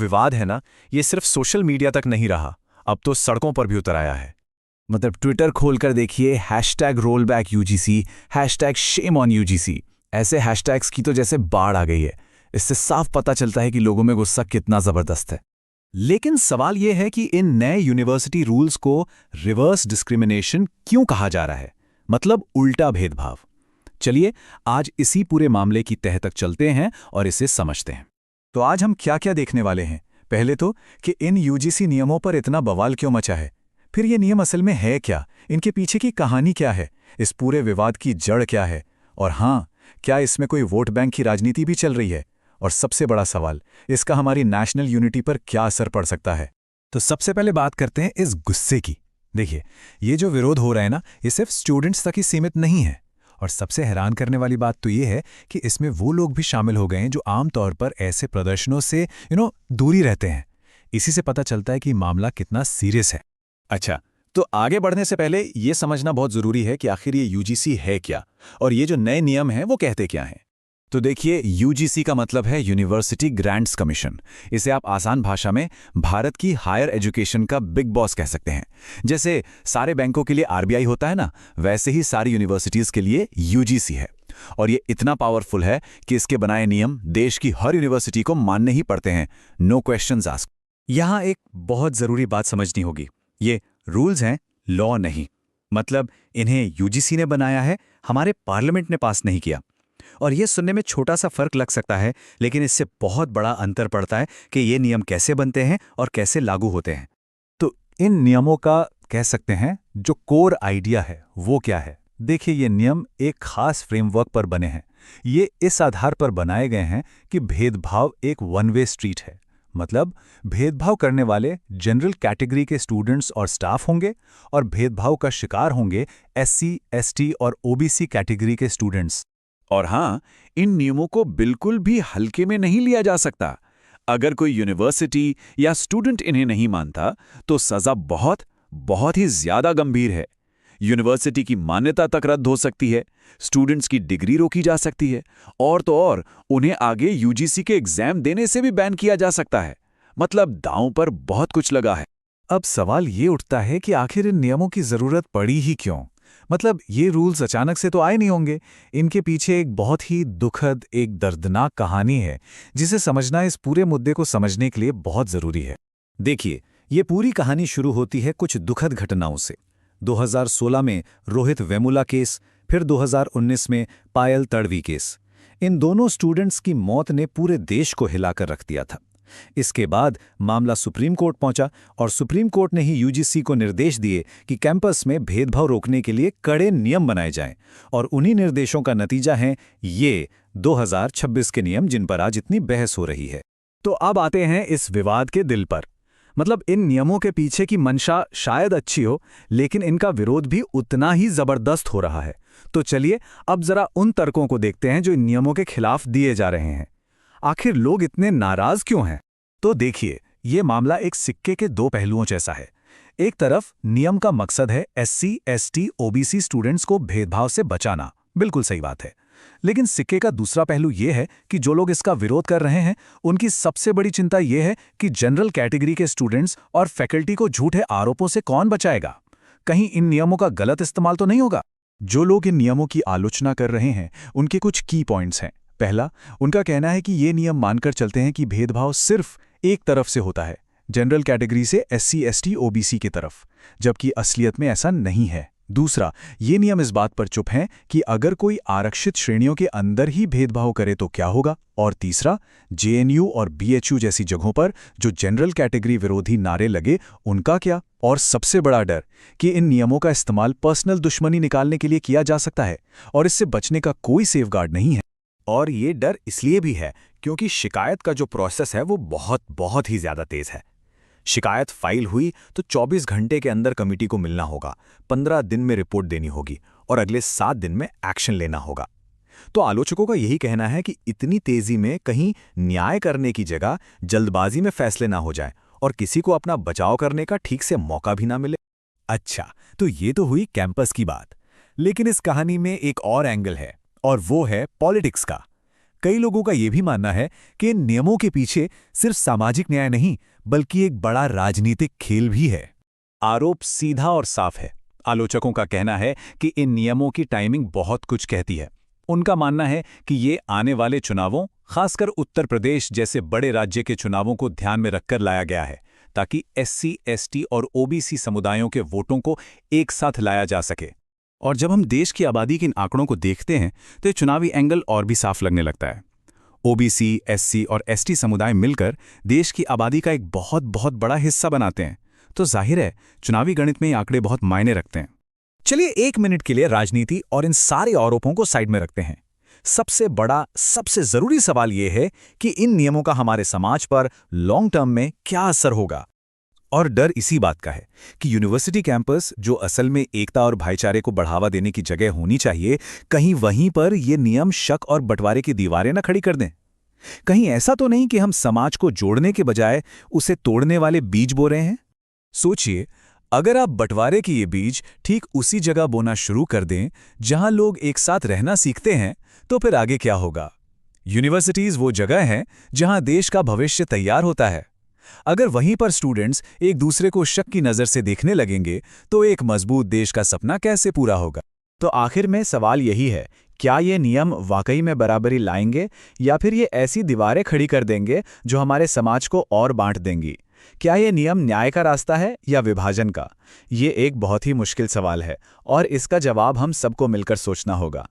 विवाद है ना, ये सिर्फ सोशल मीडिया तक नहीं रहा, अब तो सड़कों पर भी उतर आया है। मतलब ट्विटर खोलकर देखिए, hashtag roll back UGC, hashtag shame on UGC, ऐसे हैशटैग्स की तो जैसे बाढ़ आ गई है। इससे साफ पता चलता है कि लोगों में गुस्सा कितना जबरदस्त है। लेकिन सवाल यह है कि इन नए यूनिवर्सिटी रूल्स को रिवर्स डिस्क्रिमिनेशन क्यों कहा जा रहा है, मतलब उल्टा भेदभाव। चलिए आज इसी पूरे मामले की तह तक चलते हैं और इसे समझते हैं। तो आज हम क्या क्या देखने वाले हैं। पहले तो कि इन यूजीसी नियमों पर इतना बवाल क्यों मचा है, फिर ये नियम असल में है क्या, इनके पीछे की कहानी क्या है, इस पूरे विवाद की जड़ क्या है, और हाँ, क्या इसमें कोई वोट बैंक की राजनीति भी चल रही है, और सबसे बड़ा सवाल, इसका हमारी नेशनल यूनिटी पर क्या असर पड़ सकता है। तो सबसे पहले बात करते हैं इस गुस्से की। देखिए, ये जो विरोध हो रहा है ना, ये सिर्फ स्टूडेंट्स तक ही सीमित नहीं है। और सबसे हैरान करने वाली बात तो ये है कि इसमें वो लोग भी शामिल हो गए हैं जो आमतौर पर ऐसे प्रदर्शनों से दूरी रहते हैं। इसी से पता चलता है कि मामला कितना सीरियस है। अच्छा, तो आगे बढ़ने से पहले ये समझना बहुत जरूरी है कि आखिर ये यूजीसी है क्या, और ये जो नए नियम हैं वो कहते क्या हैं। तो देखिए, यूजीसी का मतलब है यूनिवर्सिटी ग्रांट्स कमीशन। इसे आप आसान भाषा में भारत की हायर एजुकेशन का बिग बॉस कह सकते हैं। जैसे सारे बैंकों के लिए आरबीआई होता है ना, वैसे ही सारी यूनिवर्सिटीज के लिए यूजीसी है। और ये इतना पावरफुल है कि इसके बनाए नियम देश की हर यूनिवर्सिटी को मानने ही पड़ते हैं, नो क्वेश्चंस आस्क्ड। यहां एक बहुत जरूरी बात समझनी होगी, ये रूल्स हैं, लॉ नहीं। मतलब इन्हें यूजीसी ने बनाया है, हमारे पार्लियामेंट ने पास नहीं किया। और यह सुनने में छोटा सा फर्क लग सकता है, लेकिन इससे बहुत बड़ा अंतर पड़ता है कि ये नियम कैसे बनते हैं और कैसे लागू होते हैं। तो इन नियमों का कह सकते हैं जो कोर आइडिया है वो क्या है। देखिए, ये नियम एक खास फ्रेमवर्क पर बने हैं। ये इस आधार पर बनाए गए हैं कि भेदभाव एक वन वे स्ट्रीट है। मतलब भेदभाव करने वाले जनरल कैटेगरी के स्टूडेंट्स और स्टाफ होंगे, और भेदभाव का शिकार होंगे एससी, एसटी और ओबीसी कैटेगरी के स्टूडेंट्स। और हाँ, इन नियमों को बिल्कुल भी हल्के में नहीं लिया जा सकता। अगर कोई यूनिवर्सिटी या स्टूडेंट इन्हें नहीं मानता, तो सजा बहुत बहुत ही ज्यादा गंभीर है। यूनिवर्सिटी की मान्यता तक रद्द हो सकती है, स्टूडेंट्स की डिग्री रोकी जा सकती है, और तो और उन्हें आगे यूजीसी के एग्जाम देने से भी बैन किया जा सकता है। मतलब दांव पर बहुत कुछ लगा है। अब सवाल ये उठता है कि आखिर इन नियमों की जरूरत पड़ी ही क्यों। मतलब ये रूल्स अचानक से तो आए नहीं होंगे। इनके पीछे एक बहुत ही दुखद, एक दर्दनाक कहानी है, जिसे समझना इस पूरे मुद्दे को समझने के लिए बहुत जरूरी है। देखिए, ये पूरी कहानी शुरू होती है कुछ दुखद घटनाओं से। 2016 में रोहित वेमुला केस, फिर 2019 में पायल तड़वी केस। इन दोनों स्टूडेंट्स की मौत ने पूरे देश को हिलाकर रख दिया था। इसके बाद मामला सुप्रीम कोर्ट पहुंचा, और सुप्रीम कोर्ट ने ही यूजीसी को निर्देश दिए कि कैंपस में भेदभाव रोकने के लिए कड़े नियम बनाए जाएं। और उन्हीं निर्देशों का नतीजा है ये 2026 के नियम, जिन पर आज इतनी बहस हो रही है। तो अब आते हैं इस विवाद के दिल पर। मतलब इन नियमों के पीछे की मंशा शायद अच्छी हो, लेकिन इनका विरोध भी उतना ही जबरदस्त हो रहा है। तो चलिए अब जरा उन तर्कों को देखते हैं जो इन नियमों के खिलाफ दिए जा रहे हैं। आखिर लोग इतने नाराज क्यों हैं? तो देखिए, ये मामला एक सिक्के के दो पहलुओं जैसा है। एक तरफ नियम का मकसद है एससी, एसटी, ओबीसी स्टूडेंट्स को भेदभाव से बचाना, बिल्कुल सही बात है। लेकिन सिक्के का दूसरा पहलू यह है कि जो लोग इसका विरोध कर रहे हैं, उनकी सबसे बड़ी चिंता यह है कि जनरल कैटेगरी के स्टूडेंट्स और फैकल्टी को झूठे आरोपों से कौन बचाएगा। कहीं इन नियमों का गलत इस्तेमाल तो नहीं होगा। जो लोग इन नियमों की आलोचना कर रहे हैं, उनके कुछ की पॉइंट्स हैं। पहला, उनका कहना है कि ये नियम मानकर चलते हैं कि भेदभाव सिर्फ एक तरफ से होता है, जनरल कैटेगरी से एससी, एसटी, ओबीसी की तरफ, जबकि असलियत में ऐसा नहीं है। दूसरा, ये नियम इस बात पर चुप हैं कि अगर कोई आरक्षित श्रेणियों के अंदर ही भेदभाव करे तो क्या होगा। और तीसरा, जेएनयू और बीएचयू जैसी जगहों पर जो जनरल कैटेगरी विरोधी नारे लगे, उनका क्या। और सबसे बड़ा डर कि इन नियमों का इस्तेमाल पर्सनल दुश्मनी निकालने के लिए किया जा सकता है, और इससे बचने का कोई सेफगार्ड नहीं है। और ये डर इसलिए भी है क्योंकि शिकायत का जो प्रोसेस है वो बहुत बहुत ही ज्यादा तेज है। शिकायत फाइल हुई तो 24 घंटे के अंदर कमेटी को मिलना होगा, 15 दिन में रिपोर्ट देनी होगी, और अगले 7 दिन में एक्शन लेना होगा। तो आलोचकों का यही कहना है कि इतनी तेजी में कहीं न्याय करने की जगह जल्दबाजी में फैसले ना हो जाए, और किसी को अपना बचाव करने का ठीक से मौका भी ना मिले। अच्छा, तो ये तो हुई कैंपस की बात। लेकिन इस कहानी में एक और एंगल है, और वो है पॉलिटिक्स का। कई लोगों का यह भी मानना है कि इन नियमों के पीछे सिर्फ सामाजिक न्याय नहीं बल्कि एक बड़ा राजनीतिक खेल भी है। आरोप सीधा और साफ है। आलोचकों का कहना है कि इन नियमों की टाइमिंग बहुत कुछ कहती है। उनका मानना है कि ये आने वाले चुनावों, खासकर उत्तर प्रदेश जैसे बड़े राज्य के चुनावों को ध्यान में रखकर लाया गया है, ताकि एससी, एसटी और ओबीसी समुदायों के वोटों को एक साथ लाया जा सके। और जब हम देश की आबादी के इन आंकड़ों को देखते हैं तो ये चुनावी एंगल और भी साफ लगने लगता है। ओबीसी, एससी और एसटी समुदाय मिलकर देश की आबादी का एक बहुत बहुत बड़ा हिस्सा बनाते हैं, तो जाहिर है चुनावी गणित में ये आंकड़े बहुत मायने रखते हैं। चलिए 1 मिनट के लिए राजनीति और इन सारे आरोपों को साइड में रखते हैं। सबसे बड़ा, सबसे जरूरी सवाल यह है कि इन नियमों का हमारे समाज पर लॉन्ग टर्म में क्या असर होगा। और डर इसी बात का है कि यूनिवर्सिटी कैंपस, जो असल में एकता और भाईचारे को बढ़ावा देने की जगह होनी चाहिए, कहीं वहीं पर ये नियम शक और बंटवारे की दीवारें न खड़ी कर दें। कहीं ऐसा तो नहीं कि हम समाज को जोड़ने के बजाय उसे तोड़ने वाले बीज बो रहे हैं। सोचिए, अगर आप बंटवारे के ये बीज ठीक उसी जगह बोना शुरू कर दें जहां लोग एक साथ रहना सीखते हैं, तो फिर आगे क्या होगा? यूनिवर्सिटीज वो जगह हैं जहां देश का भविष्य तैयार होता है। अगर वहीं पर स्टूडेंट्स एक दूसरे को शक की नज़र से देखने लगेंगे, तो एक मजबूत देश का सपना कैसे पूरा होगा? तो आखिर में सवाल यही है, क्या ये नियम वाकई में बराबरी लाएंगे या फिर ये ऐसी दीवारें खड़ी कर देंगे जो हमारे समाज को और बांट देंगी? क्या ये नियम न्याय का रास्ता है या विभाजन का? ये एक बहुत ही मुश्किल सवाल है और इसका जवाब हम सबको मिलकर सोचना होगा।